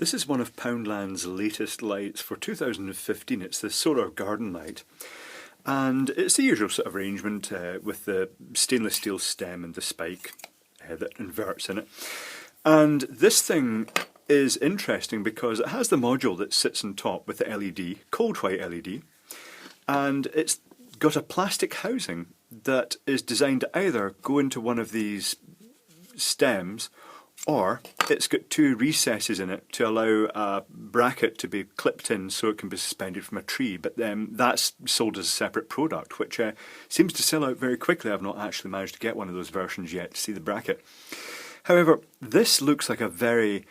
This is one of Poundland's latest lights for 2015. It's the solar garden light. And it's the usual sort of arrangement with the stainless steel stem and the spike that inverts in it. And this thing is interesting because it has the module that sits on top with the LED, cold white LED, and it's got a plastic housing that is designed to either go into one of these stems, or it's got two recesses in it to allow a bracket to be clipped in so it can be suspended from a tree, but that's sold as a separate product, which seems to sell out very quickly. I've not actually managed to get one of those versions yet to see the bracket. However, this looks like a very,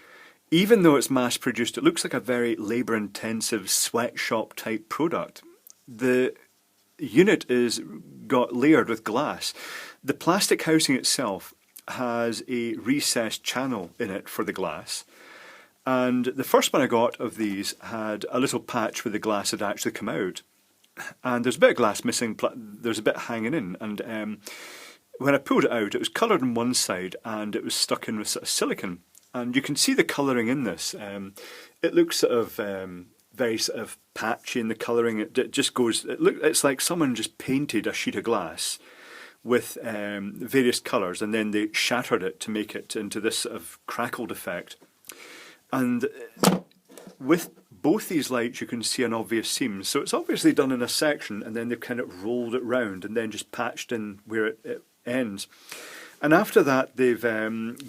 even though it's mass produced, it looks like a very labour intensive sweatshop type product. The unit is got layered with glass. The plastic housing itself has a recessed channel in it for the glass, and the first one I got of these had a little patch where the glass had actually come out, and there's a bit of glass missing, there's a bit hanging in, and when I pulled it out it was coloured on one side and it was stuck in with sort of silicone, and you can see the colouring in this. It looks sort of very sort of patchy in the colouring. It just goes, it's like someone just painted a sheet of glass with various colours and then they shattered it to make it into this sort of crackled effect. And with both these lights you can see an obvious seam, so it's obviously done in a section and then they've kind of rolled it round and then just patched in where it ends. And after that they've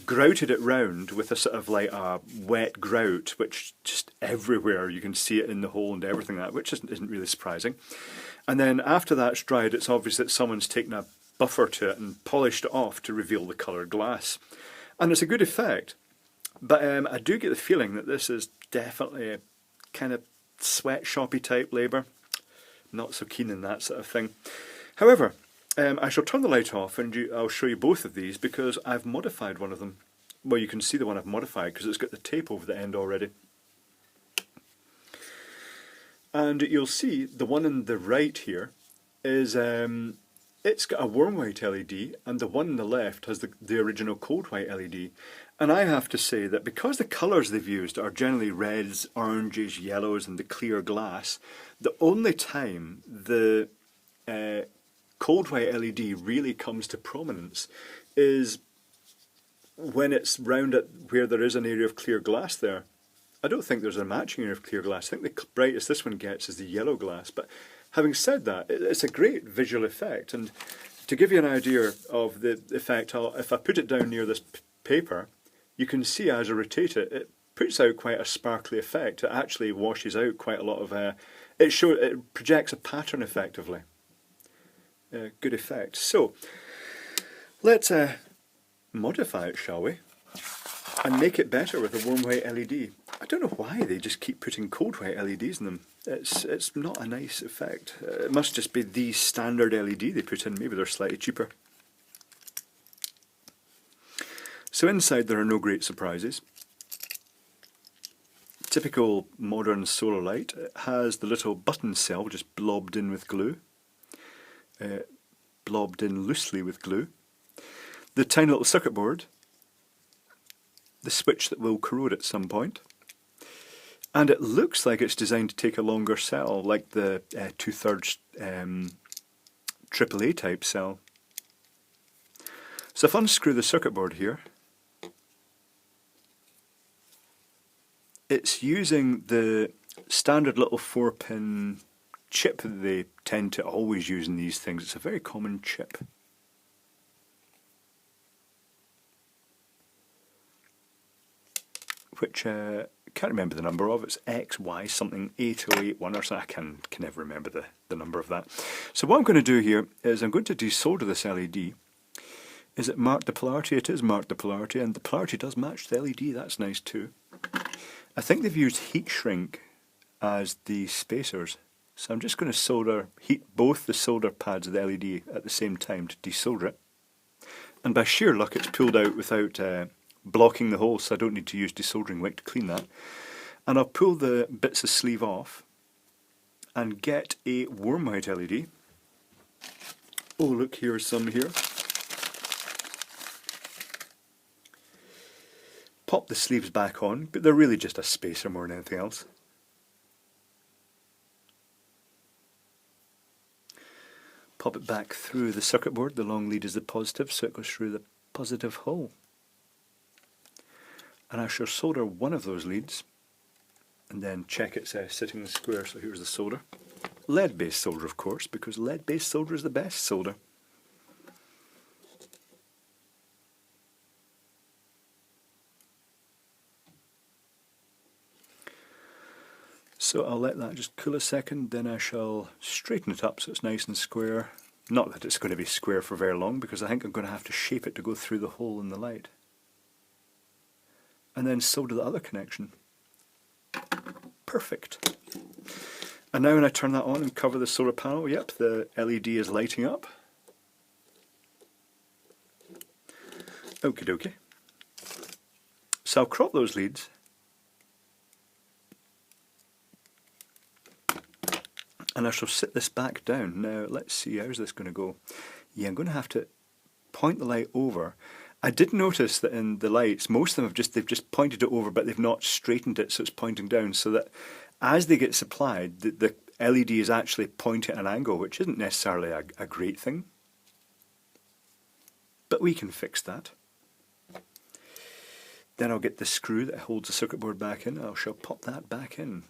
grouted it round with a sort of like a wet grout, which just everywhere you can see it in the hole and everything like that, which isn't really surprising. And then after that's dried, it's obvious that someone's taken a buffer to it and polished it off to reveal the coloured glass. And it's a good effect, but I do get the feeling that this is definitely a kind of sweatshoppy type labour. Not so keen on that sort of thing. However, I shall turn the light off and I'll show you both of these because I've modified one of them. Well, you can see the one I've modified because it's got the tape over the end already. And you'll see the one on the right here is it's got a warm white LED, and the one on the left has the original cold white LED. And I have to say that because the colours they've used are generally reds, oranges, yellows and the clear glass, the only time the cold white LED really comes to prominence is when it's round at where there is an area of clear glass there. I don't think there's a matching area of clear glass. I think the brightest this one gets is the yellow glass. But having said that, it's a great visual effect. And to give you an idea of the effect, if I put it down near this paper, you can see as I rotate it, it puts out quite a sparkly effect. It actually washes out quite a lot of, it projects a pattern effectively. Good effect. So, let's modify it, shall we? And make it better with a warm white LED. I don't know why they just keep putting cold white LEDs in them. It's not a nice effect. It must just be the standard LED they put in. Maybe they're slightly cheaper. So inside there are no great surprises. Typical modern solar light. It has the little button cell just blobbed in with glue. Blobbed in loosely with glue. The tiny little circuit board. The switch that will corrode at some point, and it looks like it's designed to take a longer cell, like the 2/3 AAA type cell. So if I unscrew the circuit board here, it's using the standard little 4-pin chip that they tend to always use in these things. It's a very common chip. Which I can't remember the number of. It's XY something 8081 or something. I can never remember the number of that. So what I'm going to do here is I'm going to desolder this LED. Is it marked the polarity? It is marked the polarity, and the polarity does match the LED. That's nice too. I think they've used heat shrink as the spacers. So I'm just going to heat both the solder pads of the LED at the same time to desolder it. And by sheer luck it's pulled out without blocking the hole, so I don't need to use desoldering wick to clean that. And I'll pull the bits of sleeve off and get a warm white LED. Oh look, here's some here. pop the sleeves back on, but they're really just a spacer more than anything else. Pop it back through the circuit board. The long lead is the positive, so it goes through the positive hole. And I shall solder one of those leads and then check it's sitting in the square. So here's the solder. Lead-based solder, of course, because lead-based solder is the best solder. So I'll let that just cool a second, then I shall straighten it up so it's nice and square. Not that it's going to be square for very long, because I think I'm going to have to shape it to go through the hole in the light. And then solder the other connection. Perfect. And now when I turn that on and cover the solar panel, yep, the LED is lighting up. Okie dokie. So I'll crop those leads. And I shall sit this back down. Now let's see, how's this going to go? Yeah, I'm going to have to point the light over. I did notice that in the lights, most of them they've just pointed it over, but they've not straightened it so it's pointing down, so that as they get supplied, the LED is actually pointing at an angle, which isn't necessarily a great thing. But we can fix that. Then I'll get the screw that holds the circuit board back in. I shall pop that back in.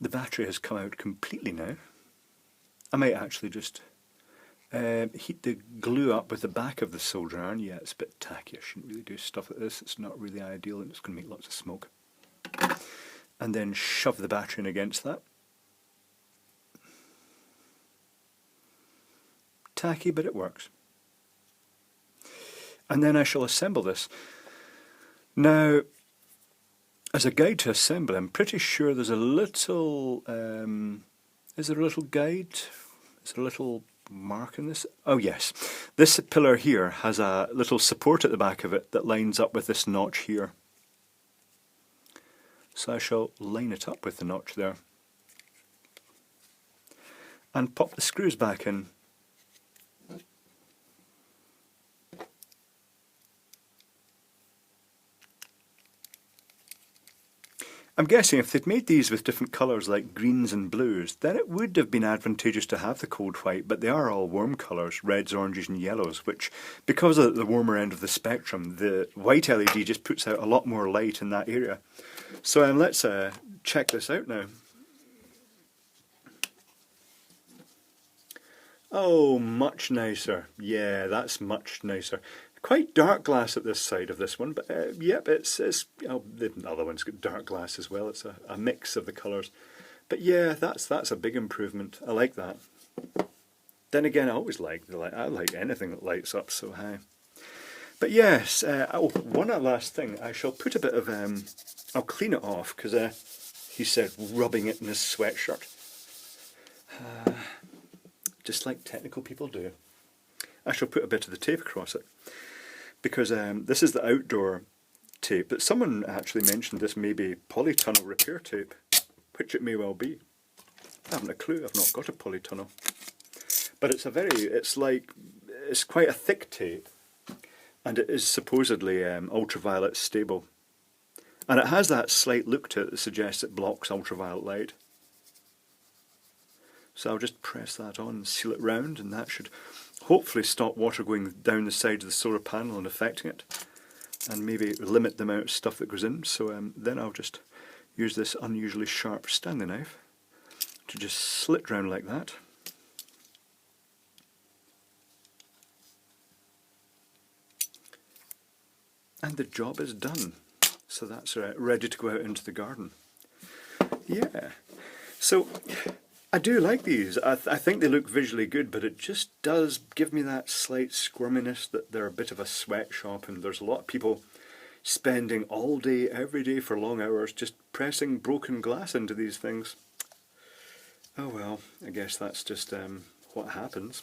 The battery has come out completely now. I might actually just heat the glue up with the back of the soldering iron. Yeah, it's a bit tacky. I shouldn't really do stuff like this. It's not really ideal and it's going to make lots of smoke. And then shove the battery in against that. Tacky, but it works. And then I shall assemble this. Now, as a guide to assembly, I'm pretty sure there's a little, is there a little guide? Is there a little mark in this? Oh yes, this pillar here has a little support at the back of it that lines up with this notch here. So I shall line it up with the notch there. And pop the screws back in. I'm guessing if they'd made these with different colours like greens and blues, then it would have been advantageous to have the cold white, but they are all warm colours, reds, oranges and yellows, which, because of the warmer end of the spectrum, the white LED just puts out a lot more light in that area. So let's check this out now. Oh, much nicer. Yeah, that's much nicer. Quite dark glass at this side of this one, but yep, it's oh, the other one's got dark glass as well. It's a mix of the colours. But yeah, that's a big improvement. I like that. Then again, I always like the light. I like anything that lights up so high. But yes, oh, one last thing. I shall put a bit of I'll clean it off because he said rubbing it in his sweatshirt, just like technical people do. I shall put a bit of the tape across it. Because this is the outdoor tape, but someone actually mentioned this may be polytunnel repair tape, which it may well be. I haven't a clue, I've not got a polytunnel. But it's quite a thick tape, and it is supposedly ultraviolet stable. And it has that slight look to it that suggests it blocks ultraviolet light. So I'll just press that on and seal it round, and that should hopefully stop water going down the side of the solar panel and affecting it, and maybe limit the amount of stuff that goes in. So then I'll just use this unusually sharp Stanley knife to just slit round like that. And the job is done. So that's ready to go out into the garden. Yeah. So I do like these. I think they look visually good, but it just does give me that slight squirminess that they're a bit of a sweatshop, and there's a lot of people spending all day, every day for long hours just pressing broken glass into these things. Oh well, I guess that's just what happens.